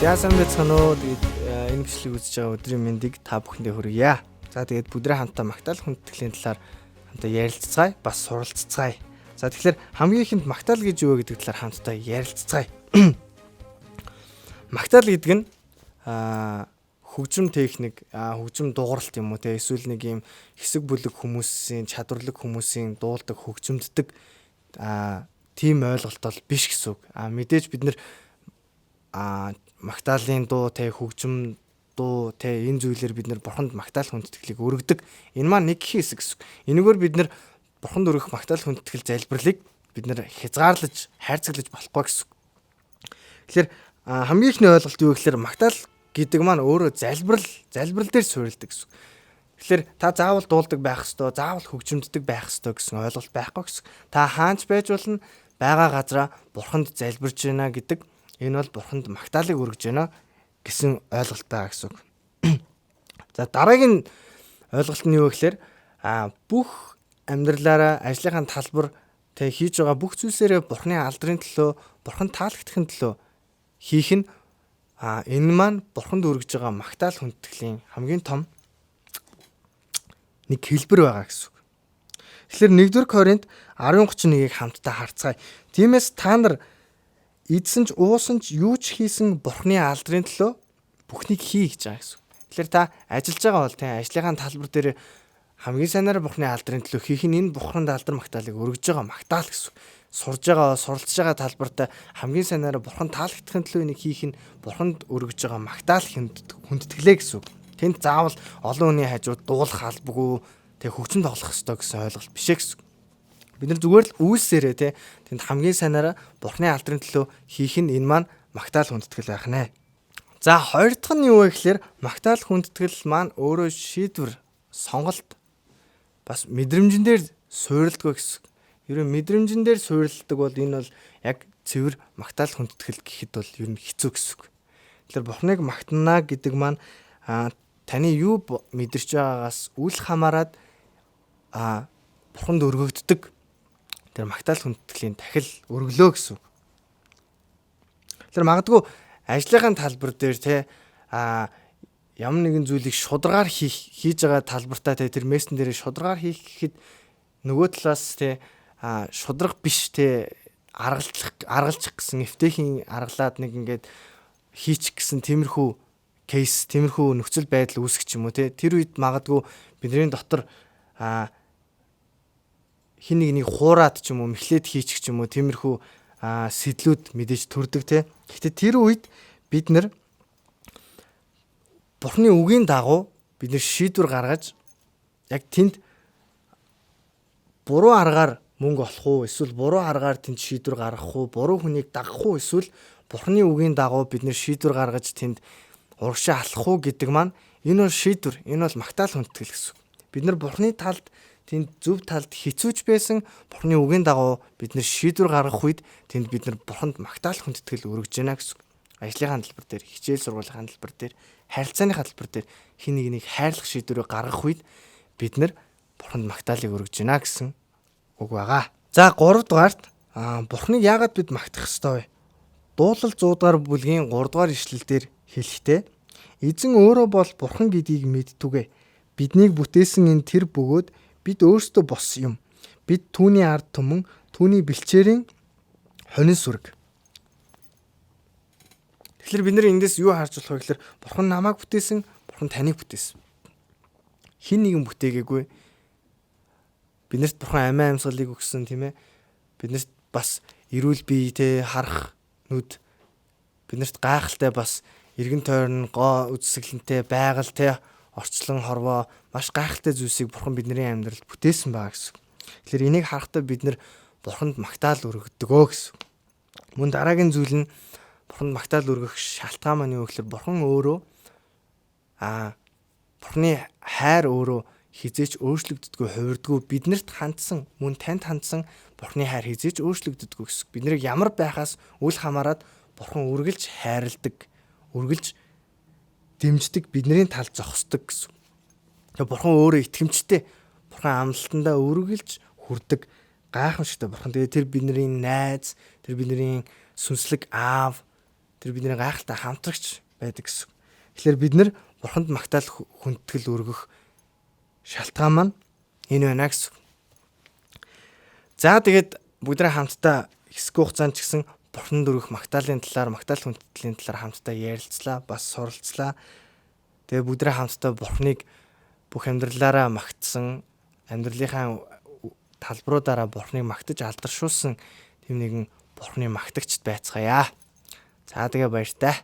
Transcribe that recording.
За сайн байцгаана уу. Тэгээд энэ бичлэгийг үзэж байгаа өдрийн мэндийг та бүхэндээ хүргье. За тэгээд бүдрээ хамтаа магтаал хүндэтгэлийн талаар хамтаа ярилцгаая, бас суралцгаая. За тэгэхээр хамгийн ихэнд магтаал гэж юу вэ гэдэг талаар хамтдаа ярилцгаая. Магтаал гэдэг нь хөгжим техник, хөгжим дууралт юм уу те, эсвэл нэг юм хэсэг бүлэг хүмүүсийн, чадварлаг хүмүүсийн дуулдаг, хөгжимддэг тийм ойлголт бол биш гэсэн үг. Мэдээж бид нэр магтаалын дуу те, хөгжим дуу те, энэ зүйлээр бид нэр бурханд магтаал хүндэтгэлийг өргөдөг. Энэ маань нэг хэсэг гэсэн үг. Энэгээр бид нэр бурханд өргөх магтаал хүндэтгэл залбирлыг бид нэр хязгаарлаж, хайрцаглаж болохгүй гэсэн үг. Тэгэхээр хамгийн ихний ойлголт юу гэхээр магтаал гэдэг маань өөрөө залбирал дээр суурилдаг гэсэн. Тэгэхээр та заавал дуулдаг байх ёстой, заавал хөгжимддэг байх ёстой гэсэн ойлголт байхгүй гэсэн. Та хаанч байж болно, байгаа газараа бурханд залбирж байна гэдэг, энэ бол бурханд магтаалыг өргөж байна гэсэн ойлголт байгаа гэсэн. За дараагийн ойлголт нь юу гэхээр бүх амьдралаараа ажлынхаа талбар тэ хийж байгаа бүх зүйлсээрээ бурхны алдрын төлөө, бурханд таалагдахын төлөө хийх нь энэ маань бурханд өргөж байгаа магтаал хүндэтгэлийн хамгийн том нэг хэлбэр байгаа гэсэн үг. Тэгэхээр 1-р Коринт 10:31-ийг хамтдаа харцгаая. Тиймээс та нар эдсэн ч уусан ч юу ч хийсэн бурхны алдрын төлөө бүхнийг хий гэж байгаа гэсэн үг. Тэгэхээр та ажиллаж байгаа бол тийм ажлынхаа талбар дээр хамгийн сайнаар бурхны алдрын төлөө хийх нь энэ бурханд алдар магтаалыг өргөж байгаа магтаал гэсэн үг. Сурж байгаа, суралцж байгаа талбартаа хамгийн сайнаар бурханд таалагдахын төлөө энийг хийх нь бурханд өргөж байгаа магтаал хүндэтгэлээ гэсэн үг. Тэнд заавал олон хүний хажууд дуулах албагүй, тэг хөгжим тоглох ёстой гэсэн ойлголт биш ээ гэсэн үг. Бид нар зүгээр л үйлсээрээ тэнд хамгийн сайнаараа бурхны алдрын төлөө хийх нь энэ маань магтаал хүндэтгэл байх нэ. За хоёр дахь нь юу вэ гэхээр магтаал хүндэтгэл маань өөрөө шийдвэр, сонголт бас мэдрэмжэн дээр суурилдаг гэсэн. Ерөн мэдрэмжэн дээр суурилдаг бол энэ бол яг цэвэр магтаал хүндэтгэл гэхэд бол ер нь хэцүү гэсэн үг. Тэгэхээр бурхныг магтана гэдэг маань таны юу мэдэрч байгаагаас үл хамааран бурханд өргөгддөг тэр магтаал хүндэтгэлийн дахил өргөлөө гэсэн үг. Тэгэхээр магадгүй ажлынхаа талбар дээр ямар нэгэн зүйлийг шударгаар хийж байгаа талбартаа тэр мессен дээр шударгаар хийх гэхэд нөгөө талаас шудрах биш аргалчих гэсэн эвтэхийн аргалаад нэг ингээд хийчих гэсэн тиймэрхүү кейс, тиймэрхүү нөхцөл байдал үүсэх ч юм уу тэр үед магадгүй бидний дотор хин нэг хуураад ч юм уу мэхлээд хийчих ч юм уу тиймэрхүү сэтлүүд мэдээж төрдөг Гэхдээ тэр үед бид нар бурхны үгийн дагуу бид нар шийдвэр гаргаж яг тэнд буруу аргаар мөнгө олох уу, эсвэл буруу аргаар тэнд шийдвэр гаргах уу, буруу хүнийг дагах уу, эсвэл бурхны үгийн дагуу бид нар шийдвэр гаргаж тэнд урагшаа алах уу гэдэг маань энэ бол шийдвэр, энэ бол магтаал хүндэтгэл гэсэн. Бид нар бурхны талд тэнд зөв талд хэцүүч байсан бурхны үгийн дагуу бид нар шийдвэр гаргах үед тэнд бид нар бурханд магтаал хүндэтгэл өргөж байна гэсэн. Ажлынхаа талбар дээр, хичээл сургуулийн талбар дээр, харилцааны талбар дээр хин нэг хайрлах шийдвэрийг гаргах үед бид нар бурханд магтаалыг өргөж байна гэсэн үг байгаа. За 3 дугаарт бурхныг яагаад бид магтах ёстой вэ? Дуулал 100 дугаар бүлгийн 3 дугаар ишлэлдэр хэлэхдээ эзэн өөрөө бол бурхан гэдгийг мэдтүгэ. Биднийг бүтээсэн энэ тэр бөгөөд бид өөрсдөө бос юм. Бид түүний ард түмэн, түүний бэлчээрийн хонин сүрэг. Тэгэхээр бид нэр эндээс юу харж болох вэ гэхээр бурхан намайг бүтээсэн, бурхан таныг бүтээсэн. Хин нэгэн бүтээгээгүй. Биднэрт бурхан амиа амьсгалыг өгсөн тийм ээ. Биднэрт бас эрүүл бие харах нүд, биднэрт гайхалтай бас эргэн тойрон гоо үзэсгэлэнтэй байгаль орчлон хорвоо маш гайхалтай зүйлсийг бурхан бидний амьдралд бүтээсэн байгаа гэсэн. Тэгэхээр энийг харахтаа бид нэр бурханд магтаал өргөдөгөө гэсэн. Мөн дараагийн зүйл нь бурханд магтаал өргөх шалтгаан маань юу гэхээр бурхан өөрөө бурханы хайр өөрөө хизээч өөрчлөгддөггүй, хувирдаггүй, биднэрт хандсан, мөн танд хандсан бурханы хайр хизээч өөрчлөгддөггүй гэсэн. Бид нэр ямар байхаас үл хамааран бурхан үргэлж хайрладаг, үргэлж дэмждэг, бидний тал зогсдог гэсэн. Тэгээ бурхан өөрөө итгэмжтэй, бурхан амлалтандаа үргэлж хүрдэг, гайхамшигтай бурхан. Тэгээ тэр бидний найз, тэр бидний сүнслэг аав, тэр бидний гайхалтай хамтрагч байдаг гэсэн. Тэгэхээр бид нэр Бурханд магтаал хүндэтгэл өргөх шалтгаан маань энэ байна гэсэн. За тэгээд бүгдээ хамтдаа хэсэг хугацаанд ч гэсэн Бурханд өргөх магтаалын талаар, магтаал хүндэтгэлийн талаар хамтдаа ярилцлаа, бас суралцлаа. Тэгээ бүгдээ хамтдаа Бурханыг бүх амьдралаараа магтсан, амьдралынхаа талбаруудаараа Бурханыг магтаж алдаршуулсан тэм нэгэн Бурханы магтагчд байцгаая. За тэгээ баяртай.